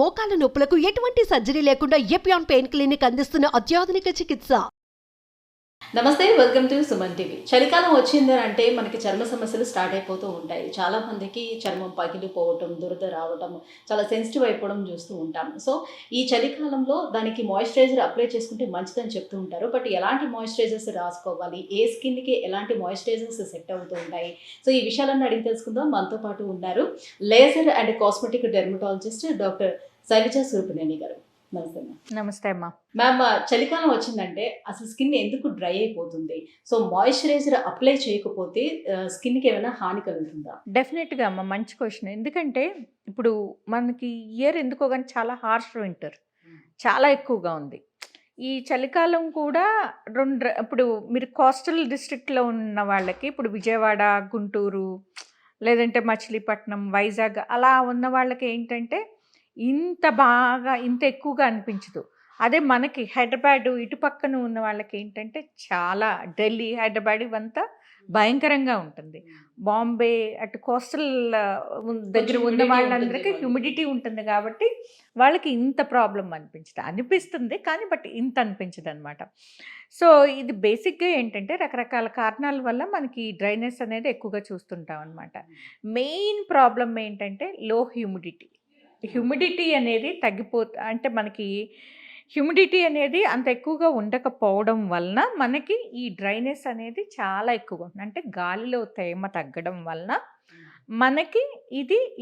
మోకాల నొప్పులకు ఎటువంటి సర్జరీ లేకుండా ఎపియాన్ పెయిన్ క్లినిక్ అందిస్తున్న అత్యాధునిక చికిత్స. నమస్తే, వెల్కమ్ టు సుమన్ టీవీ. చలికాలం వచ్చిందని అంటే మనకి చర్మ సమస్యలు స్టార్ట్ అయిపోతూ ఉంటాయి. చాలా మందికి చర్మం పగిలిపోవటం, దురద రావటం, చాలా సెన్సిటివ్ అయిపోవడం చూస్తూ ఉంటాం. సో ఈ చలికాలంలో దానికి మాయిశ్చరైజర్ అప్లై చేసుకుంటే మంచిదని చెప్తూ ఉంటారు. బట్ ఎలాంటి మాయిశ్చరైజర్స్ రాసుకోవాలి, ఏ స్కిన్కి ఎలాంటి మాయిశ్చరైజర్స్ సెట్ అవుతూ ఉంటాయి, సో ఈ విషయాలన్నీ అడిగి తెలుసుకుందాం. మనతో పాటు ఉన్నారు laser and cosmetic dermatologist doctor Sailaja Surapuneni garu. నమస్తే మ్యామ్. నమస్తే అమ్మా. మ్యామ్, చలికాలం వచ్చిందంటే అసలు స్కిన్ ఎందుకు డ్రై అయిపోతుంది? సో మాయిశ్చరైజర్ అప్లై చేయకపోతే స్కిన్కి ఏమైనా హాని కలుగుతుందా? డెఫినెట్గా అమ్మ, మంచి క్వశ్చన్. ఎందుకంటే ఇప్పుడు మనకి ఇయర్ ఎందుకో కానీ చాలా హార్ష్ వింటర్ చాలా ఎక్కువగా ఉంది. ఈ చలికాలం కూడా ఇప్పుడు మీరు కోస్టల్ డిస్ట్రిక్ట్లో ఉన్న వాళ్ళకి, ఇప్పుడు విజయవాడ, గుంటూరు, లేదంటే మచిలీపట్నం, వైజాగ్ అలా ఉన్న వాళ్ళకి ఏంటంటే ఇంత ఎక్కువగా అనిపించదు. అదే మనకి హైదరాబాద్ ఇటు పక్కన ఉన్న వాళ్ళకి ఏంటంటే చాలా, ఢిల్లీ, హైదరాబాద్ ఇవంతా భయంకరంగా ఉంటుంది. బాంబే అటు కోస్టల్ దగ్గర ఉన్న వాళ్ళందరికీ హ్యూమిడిటీ ఉంటుంది కాబట్టి వాళ్ళకి ఇంత ప్రాబ్లం అనిపిస్తుంది కానీ బట్ ఇంత అనిపించదు అనమాట. సో ఇది బేసిక్గా ఏంటంటే రకరకాల కారణాల వల్ల మనకి డ్రైనెస్ అనేది ఎక్కువగా చూస్తుంటాం అనమాట. మెయిన్ ప్రాబ్లం ఏంటంటే లో హ్యూమిడిటీ అనేది అంటే మనకి హ్యూమిడిటీ అనేది అంత ఎక్కువగా ఉండకపోవడం వలన మనకి ఈ డ్రైనెస్ అనేది చాలా ఎక్కువగా ఉంటుంది. అంటే గాలిలో తేమ తగ్గడం వలన మనకి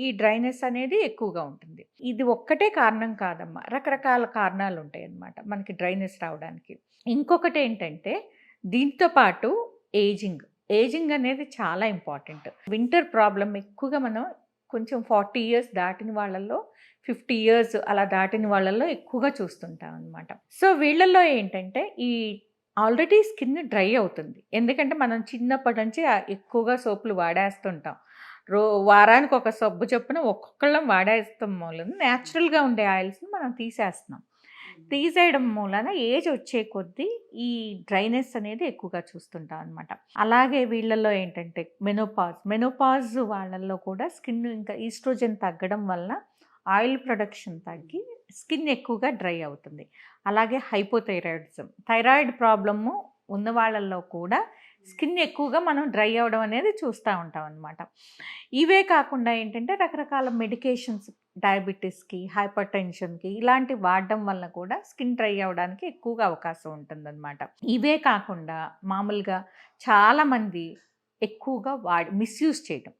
ఈ డ్రైనెస్ అనేది ఎక్కువగా ఉంటుంది. ఇది ఒక్కటే కారణం కాదమ్మా, రకరకాల కారణాలు ఉంటాయి అన్నమాట మనకి డ్రైనెస్ రావడానికి. ఇంకొకటి ఏంటంటే దీంతో పాటు ఏజింగ్ అనేది చాలా ఇంపార్టెంట్. వింటర్ ప్రాబ్లం ఎక్కువగా మనం కొంచెం 40 years దాటిన వాళ్ళల్లో, 50 years అలా దాటిన వాళ్ళల్లో ఎక్కువగా చూస్తుంటాం అనమాట. సో వీళ్ళల్లో ఏంటంటే ఈ ఆల్రెడీ స్కిన్ డ్రై అవుతుంది. ఎందుకంటే మనం చిన్నప్పటి నుంచి ఎక్కువగా సోపులు వాడేస్తుంటాం. వారానికి ఒక సబ్బు చొప్పున ఒక్కొక్కళ్ళం వాడేస్తాం మూలన న్యాచురల్గా ఉండే ఆయిల్స్ని మనం తీసేయడం మూలన ఏజ్ వచ్చే కొద్దీ ఈ డ్రైనెస్ అనేది ఎక్కువగా చూస్తుంటాం అనమాట. అలాగే వీళ్ళల్లో ఏంటంటే మెనోపాజ్ వాళ్ళల్లో కూడా స్కిన్ ఇంకా ఈస్ట్రోజన్ తగ్గడం వలన ఆయిల్ ప్రొడక్షన్ తగ్గి స్కిన్ ఎక్కువగా డ్రై అవుతుంది. అలాగే హైపోథైరాయిడిజం, థైరాయిడ్ ప్రాబ్లము ఉన్న వాళ్ళల్లో కూడా స్కిన్ ఎక్కువగా మనం డ్రై అవ్వడం అనేది చూస్తూ ఉంటాం అనమాట. ఇవే కాకుండా ఏంటంటే రకరకాల మెడికేషన్స్, డయాబెటీస్కి, హైపర్ టెన్షన్కి ఇలాంటి వాడడం వల్ల కూడా స్కిన్ డ్రై అవ్వడానికి ఎక్కువగా అవకాశం ఉంటుందన్నమాట. ఇవే కాకుండా మామూలుగా చాలామంది ఎక్కువగా మిస్యూజ్ చేయడం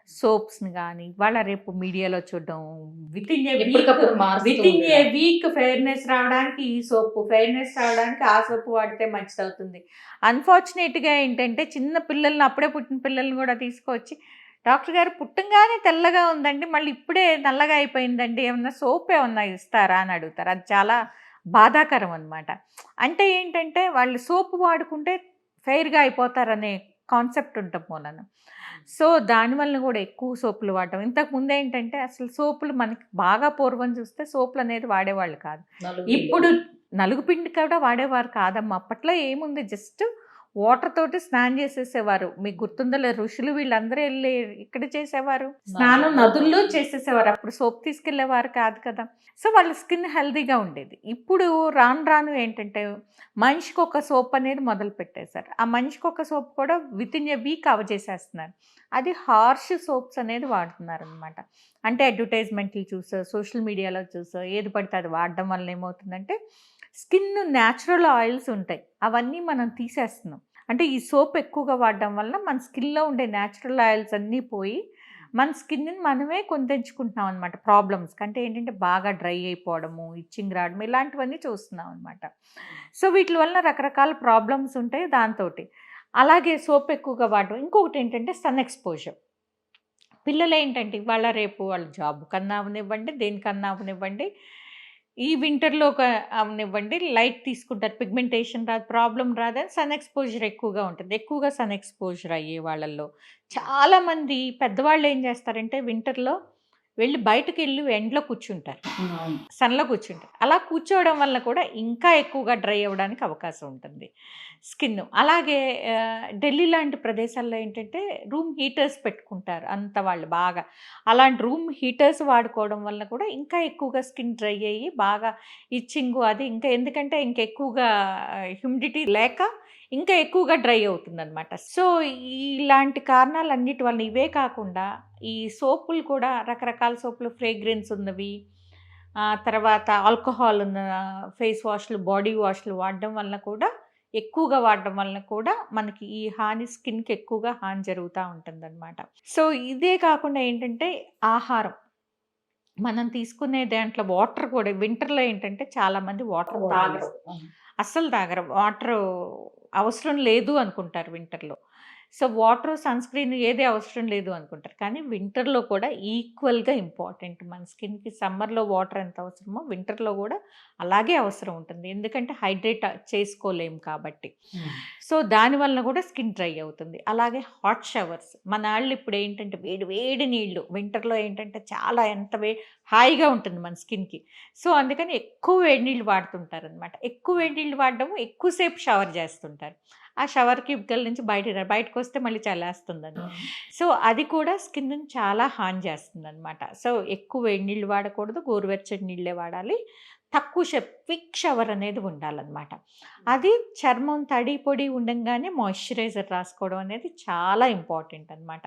సోప్స్ని కానీ, వాళ్ళ రేపు మీడియాలో చూడడం, with in a week fairness రావడానికి ఈ సోపు, ఫెయిర్నెస్ రావడానికి ఆ సోపు వాడితే మంచిది అవుతుంది. అన్ఫార్చునేట్గా ఏంటంటే చిన్న పిల్లల్ని, అప్పుడే పుట్టిన పిల్లల్ని కూడా తీసుకొచ్చి డాక్టర్ గారు పుట్టంగానే తెల్లగా ఉందండి, మళ్ళీ ఇప్పుడే నల్లగా అయిపోయిందండి, ఏమన్నా సోప్ ఏమన్నా ఇస్తారా అని అడుగుతారు. అది చాలా బాధాకరం అనమాట. అంటే ఏంటంటే వాళ్ళు సోపు వాడుకుంటే ఫెయిర్గా అయిపోతారనే కాన్సెప్ట్ ఉండటం మూలన. సో దానివల్ల కూడా ఎక్కువ సోపులు వాడటం. ఇంతకుముందు ఏంటంటే అసలు సోపులు మనకి బాగా పూర్వం చూస్తే సోపులు అనేది వాడేవాళ్ళు కాదు. ఇప్పుడు నలుగుపిండి కూడా వాడేవారు కాదమ్మా. అప్పట్లో ఏముంది, జస్ట్ వాటర్ తోటి స్నానం చేసేసేవారు. మీకు గుర్తుందో ఋషులు వీళ్ళందరూ వెళ్ళి ఇక్కడ చేసేవారు, స్నానం నదుల్లో చేసేసేవారు. అప్పుడు సోప్ తీసుకెళ్లేవారు కాదు కదా. సో వాళ్ళ స్కిన్ హెల్తీగా ఉండేది. ఇప్పుడు రాను ఏంటంటే మనిషికి ఒక సోప్ అనేది మొదలు పెట్టేశారు. ఆ మనిషికి ఒక సోప్ కూడా విత్ ఇన్ ఏ వీక్ చేసేస్తున్నారు. అది హార్ష్ సోప్స్ అనేది వాడుతున్నారు అనమాట. అంటే అడ్వర్టైజ్మెంట్లు చూసో, సోషల్ మీడియాలో చూసో ఏది పడితే అది వాడడం వల్ల ఏమవుతుందంటే స్కిన్ న్యాచురల్ ఆయిల్స్ ఉంటాయి, అవన్నీ మనం తీసేస్తున్నాం. అంటే ఈ సోప్ ఎక్కువగా వాడడం వల్ల మన స్కిన్లో ఉండే న్యాచురల్ ఆయిల్స్ అన్నీ పోయి మన స్కిన్ని మనమే కొంతెంచుకుంటున్నాం అనమాట ప్రాబ్లమ్స్. అంటే ఏంటంటే బాగా డ్రై అయిపోవడము, ఇచ్చింగ్ రావడం, ఇలాంటివన్నీ చూస్తున్నాం అనమాట. సో వీటి వల్ల రకరకాల ప్రాబ్లమ్స్ ఉంటాయి దాంతో. అలాగే సోప్ ఎక్కువగా వాడడం. ఇంకొకటి ఏంటంటే సన్ ఎక్స్పోజర్. పిల్లలు ఏంటంటే ఇవాళ రేపు వాళ్ళు జాబ్ కన్నా అవనివ్వండి, దేనికన్నా అవనివ్వండి, ఈ వింటర్లో అవనివ్వండి, లైట్ తీసుకుంటారు, పిగ్మెంటేషన్ రాదు, ప్రాబ్లం రాదని సన్ ఎక్స్పోజర్ ఎక్కువగా ఉంటుంది. ఎక్కువగా సన్ ఎక్స్పోజర్ అయ్యే వాళ్ళల్లో చాలామంది పెద్దవాళ్ళు ఏం చేస్తారంటే వింటర్లో వెళ్ళి బయటకు వెళ్ళి ఎండలో కూర్చుంటారు, అవును. సన్లో కూర్చుంటారు. అలా కూర్చోవడం వల్ల కూడా ఇంకా ఎక్కువగా డ్రై అవ్వడానికి అవకాశం ఉంటుంది స్కిన్. అలాగే ఢిల్లీ లాంటి ప్రదేశాల్లో ఏంటంటే రూమ్ హీటర్స్ పెట్టుకుంటారు అంత వాళ్ళు బాగా. అలాంటి రూమ్ హీటర్స్ వాడుకోవడం వల్ల కూడా ఇంకా ఎక్కువగా స్కిన్ డ్రై అయ్యి బాగా ఇచ్చింగు అది ఇంకా, ఎందుకంటే ఇంకా ఎక్కువగా హ్యూమిడిటీ లేక ఇంకా ఎక్కువగా డ్రై అవుతుందన్నమాట. సో ఇలాంటి కారణాలన్నిటి వల్ల, ఇవే కాకుండా ఈ సోపులు కూడా రకరకాల సోపులు, ఫ్రేగ్రెన్స్ ఉన్నవి, తర్వాత ఆల్కహాల్ ఉన్న ఫేస్ వాష్లు, బాడీ వాష్లు వాడడం వల్ల కూడా, ఎక్కువగా వాడడం వల్ల కూడా మనకి ఈ హాని, స్కిన్కి ఎక్కువగా హాని జరుగుతూ ఉంటుందన్నమాట. సో ఇదే కాకుండా ఏంటంటే ఆహారం, మనం తీసుకునే దాంట్లో వాటర్ కూడా, వింటర్లో ఏంటంటే చాలామంది వాటర్ తాగరు, అస్సలు తాగరు. వాటర్ అవసరం లేదు అనుకుంటారు వింటర్లో. సో వాటర్, సన్ స్క్రీన్ ఏది అవసరం లేదు అనుకుంటారు. కానీ వింటర్లో కూడా ఈక్వల్గా ఇంపార్టెంట్ మన స్కిన్కి. సమ్మర్లో వాటర్ ఎంత అవసరమో వింటర్లో కూడా అలాగే అవసరం ఉంటుంది, ఎందుకంటే హైడ్రేట్ చేసుకోలేము కాబట్టి. సో దానివల్ల కూడా స్కిన్ డ్రై అవుతుంది. అలాగే హాట్ షవర్స్, మన వాళ్ళు ఇప్పుడు ఏంటంటే వేడి వేడి నీళ్ళు, వింటర్లో ఏంటంటే చాలా ఎంత హాయిగా ఉంటుంది మన స్కిన్కి. సో అందుకని ఎక్కువ వేడి నీళ్ళు వాడుతుంటారు అనమాట. ఎక్కువ వేడి నీళ్ళు వాడడము, ఎక్కువసేపు షవర్ చేస్తుంటారు. ఆ షవర్కి గల్ నుంచి బయటకు వస్తే మళ్ళీ చల్లేస్తుందని. సో అది కూడా స్కిన్ చాలా హాని చేస్తుంది అనమాట. సో ఎక్కువ వేడి నీళ్ళు వాడకూడదు, గోరువెచ్చని నీళ్ళే వాడాలి. తక్కువ క్విక్ షవర్ అనేది ఉండాలన్నమాట. అది చర్మం తడి పొడి ఉండంగానే మాయిశ్చరైజర్ రాసుకోవడం అనేది చాలా ఇంపార్టెంట్ అనమాట.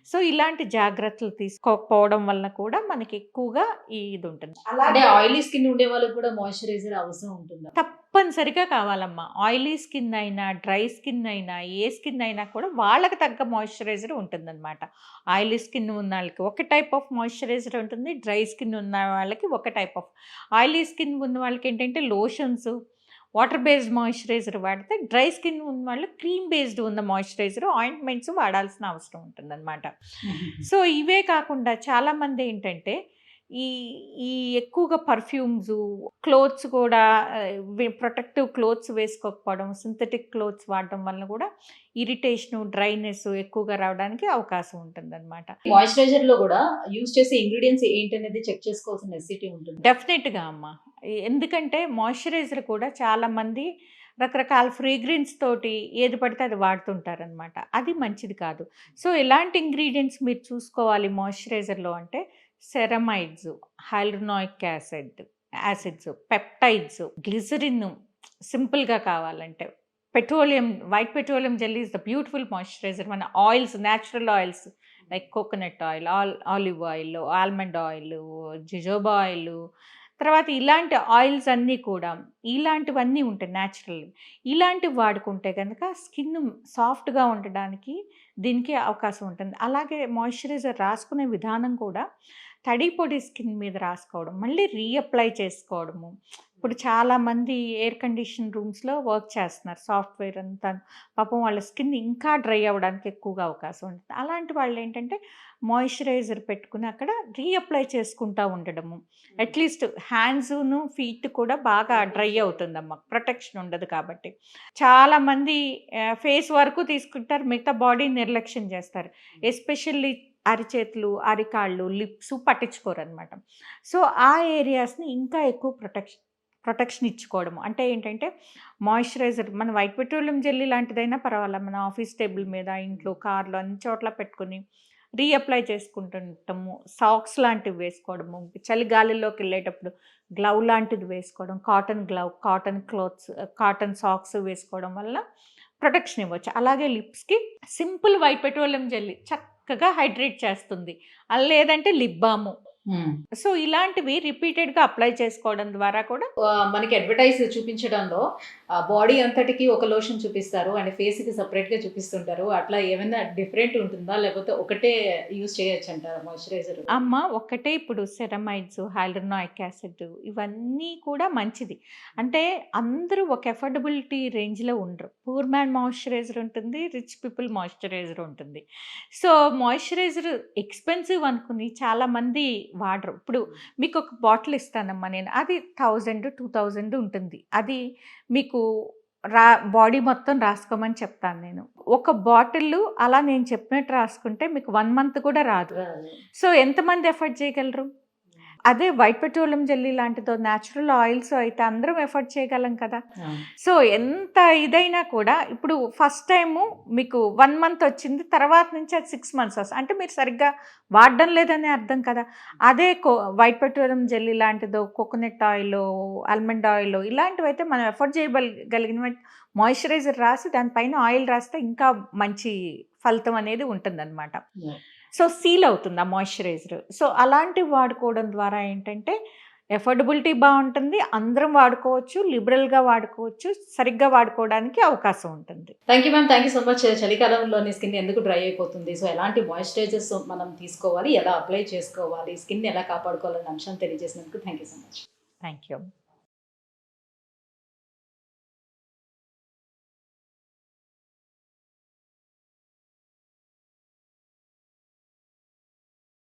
సో ఇలాంటి జాగ్రత్తలు తీసుకోకపోవడం వల్ల కూడా మనకి ఎక్కువగా ఇది ఉంటుంది. అంటే అలాగే ఆయిలీ స్కిన్ ఉండే వాళ్ళకి కూడా మాయిశ్చరైజర్ అవసరం ఉంటుందా? తప్పనిసరిగా కావాలమ్మా. ఆయిలీ స్కిన్ అయినా, డ్రై స్కిన్ అయినా, ఏ స్కిన్ అయినా కూడా వాళ్ళకి తగ్గ మాయిశ్చరైజర్ ఉంటుందన్నమాట. ఆయిలీ స్కిన్ ఉన్న వాళ్ళకి ఒక టైప్ ఆఫ్ మాయిశ్చరైజర్ ఉంటుంది, డ్రై స్కిన్ ఉన్న వాళ్ళకి ఒక టైప్ ఆఫ్. ఆయిలీ స్కిన్ ఉన్న వాళ్ళకి ఏంటంటే లోషన్స్, వాటర్ బేస్డ్ మాయిశ్చరైజర్ వాడితే, డ్రై స్కిన్ ఉన్న వాళ్ళు క్రీమ్ బేస్డ్ ఉన్న మాయిశ్చరైజర్, ఆయింట్మెంట్స్ వాడాల్సిన అవసరం ఉంటుందన్నమాట. సో ఇవే కాకుండా చాలామంది ఏంటంటే ఈ ఈ ఎక్కువగా పర్ఫ్యూమ్స్, క్లోత్స్ కూడా ప్రొటెక్టివ్ క్లోత్స్ వేసుకోకపోవడం, సింథటిక్ క్లోత్స్ వాడడం వల్ల కూడా ఇరిటేషను, డ్రైనెస్ ఎక్కువగా రావడానికి అవకాశం ఉంటుందన్నమాట. మాయిశ్చరైజర్ లో కూడా యూజ్ చేసే ఇంగ్రీడియంట్స్ ఏంటనేది చెక్ చేసుకోవాల్సిన నెసెసిటీ ఉంటుంది. డెఫినెట్గా అమ్మ, ఎందుకంటే మాయిశ్చరైజర్ కూడా చాలామంది రకరకాల ఫ్రేగ్రెన్స్ తోటి ఏది పడితే అది వాడుతుంటారనమాట. అది మంచిది కాదు. సో ఎలాంటి ఇంగ్రీడియంట్స్ మీరు చూసుకోవాలి మాయిశ్చరైజర్లో అంటే, ceramides, hyaluronic acids, peptides, glycerin, సింపుల్గా కావాలంటే petroleum, white petroleum jelly is the beautiful moisturiser. మన oils, natural oils like coconut oil, olive oil, almond oil, jojoba oil, తర్వాత ఇలాంటి ఆయిల్స్ అన్నీ కూడా, ఇలాంటివన్నీ ఉంటాయి న్యాచురల్. ఇలాంటివి వాడుకుంటే కనుక స్కిన్ సాఫ్ట్గా ఉండడానికి దీనికి అవకాశం ఉంటుంది. అలాగే మాయిశ్చరైజర్ రాసుకునే విధానం కూడా తడి పొడి స్కిన్ మీద రాసుకోవడం, మళ్ళీ రీఅప్లై చేసుకోవడము. ఇప్పుడు చాలామంది ఎయిర్ కండిషన్ రూమ్స్లో వర్క్ చేస్తున్నారు, సాఫ్ట్వేర్ అంతా, పాపం వాళ్ళ స్కిన్ ఇంకా డ్రై అవ్వడానికి ఎక్కువగా అవకాశం ఉంటుంది. అలాంటి వాళ్ళు ఏంటంటే మాయిశ్చరైజర్ పెట్టుకుని అక్కడ రీఅప్లై చేసుకుంటూ ఉండడము. అట్లీస్ట్ హ్యాండ్స్ను ఫీట్ కూడా బాగా డ్రై అవుతుందమ్మా, ప్రొటెక్షన్ ఉండదు కాబట్టి. చాలామంది ఫేస్ వరకు తీసుకుంటారు, మిగతా బాడీ నిర్లక్ష్యం చేస్తారు. ఎస్పెషల్లీ అరిచేతులు, అరికాళ్ళు, లిప్స్ పట్టించుకోరు అనమాట. సో ఆ ఏరియాస్ని ఇంకా ఎక్కువ ప్రొటెక్షన్ ఇచ్చుకోవడము. అంటే ఏంటంటే మాయిశ్చరైజర్ మన వైట్ పెట్రోలియం జెల్లీ లాంటిదైనా పర్వాలేదు, మన ఆఫీస్ టేబుల్ మీద, ఇంట్లో, కార్లో, అన్ని చోట్ల పెట్టుకుని రీఅప్లై చేసుకుంటుంటాము. సాక్స్ లాంటివి వేసుకోవడము, చలిగాలిలోకి వెళ్ళేటప్పుడు గ్లౌ లాంటిది వేసుకోవడం, cotton glove, cotton clothes, cotton socks వేసుకోవడం వల్ల ప్రొటెక్షన్ ఇవ్వచ్చు. అలాగే లిప్స్కి సింపుల్ వైట్ పెట్రోలియం జెల్లీ చక్కగా హైడ్రేట్ చేస్తుంది. అది లేదంటే లిప్ బాము. సో ఇలాంటివి రిపీటెడ్గా అప్లై చేసుకోవడం ద్వారా కూడా మనకి అడ్వర్టైజ్ చూపించడంలో బాడీ అంతటికి ఒక లోషన్ చూపిస్తారు అండ్ ఫేస్కి సపరేట్గా చూపిస్తుంటారు. అట్లా ఏమైనా డిఫరెంట్ ఉంటుందా, లేకపోతే ఒకటే యూజ్ చేయొచ్చు అంటారా మాయిశ్చరైజర్? అమ్మ ఒకటే. ఇప్పుడు సెరమైడ్స్, హైలూరోనిక్ యాసిడ్ ఇవన్నీ కూడా మంచిది. అంటే అందరూ ఒక ఎఫోర్డబిలిటీ రేంజ్లో ఉండరు. పూర్ మ్యాన్ మాయిశ్చరైజర్ ఉంటుంది, రిచ్ పీపుల్ మాయిశ్చరైజర్ ఉంటుంది. సో మాయిశ్చరైజర్ ఎక్స్పెన్సివ్ అనుకుని చాలామంది వాడరు. ఇప్పుడు మీకు ఒక బాటిల్ ఇస్తానమ్మా నేను, అది 1000, 2000 ఉంటుంది. అది మీకు బాడీ మొత్తం రాసుకోమని చెప్తాను నేను. ఒక బాటిల్ అలా నేను చెప్పినట్టు రాసుకుంటే మీకు 1 మంత్ కూడా రాదు. సో ఎంతమంది ఎఫర్ట్ చేయగలరు? అదే వైట్ పెట్రోలియం జెల్లీ లాంటిదో న్యాచురల్ ఆయిల్స్ అయితే అందరం ఎఫర్ట్ చేయగలం కదా. సో ఎంత ఇదైనా కూడా ఇప్పుడు ఫస్ట్ టైము మీకు 1 మంత్ వచ్చింది, తర్వాత నుంచి అది 6 మంత్స్ వస్తుంది అంటే మీరు సరిగ్గా వాడడం లేదని అర్థం కదా. అదే వైట్ పెట్రోలియం జెల్లీ లాంటిదో కోకోనట్ ఆయిల్, ఆల్మండ్ ఆయిల్ ఇలాంటివి అయితే మనం ఎఫర్ట్ చేయగలిగిన మాయిశ్చరైజర్ రాసి దానిపైన ఆయిల్ రాస్తే ఇంకా మంచి ఫలితం అనేది ఉంటుందన్నమాట. సో సీల్ అవుతుంది ఆ మాయిశ్చరైజర్. సో అలాంటివి వాడుకోవడం ద్వారా ఏంటంటే ఎఫోర్డబిలిటీ బాగుంటుంది, అందరం వాడుకోవచ్చు, లిబరల్గా వాడుకోవచ్చు, సరిగ్గా వాడుకోవడానికి అవకాశం ఉంటుంది. Thank you ma'am, thank you so much. చలికాలంలోని స్కిన్ ఎందుకు డ్రై అయిపోతుంది, సో ఎలాంటి మాయిశ్చరైజర్స్ మనం తీసుకోవాలి, ఎలా అప్లై చేసుకోవాలి, స్కిన్ ఎలా కాపాడుకోవాలనే అంశాన్ని తెలియజేసినందుకు thank you so much. Thank you.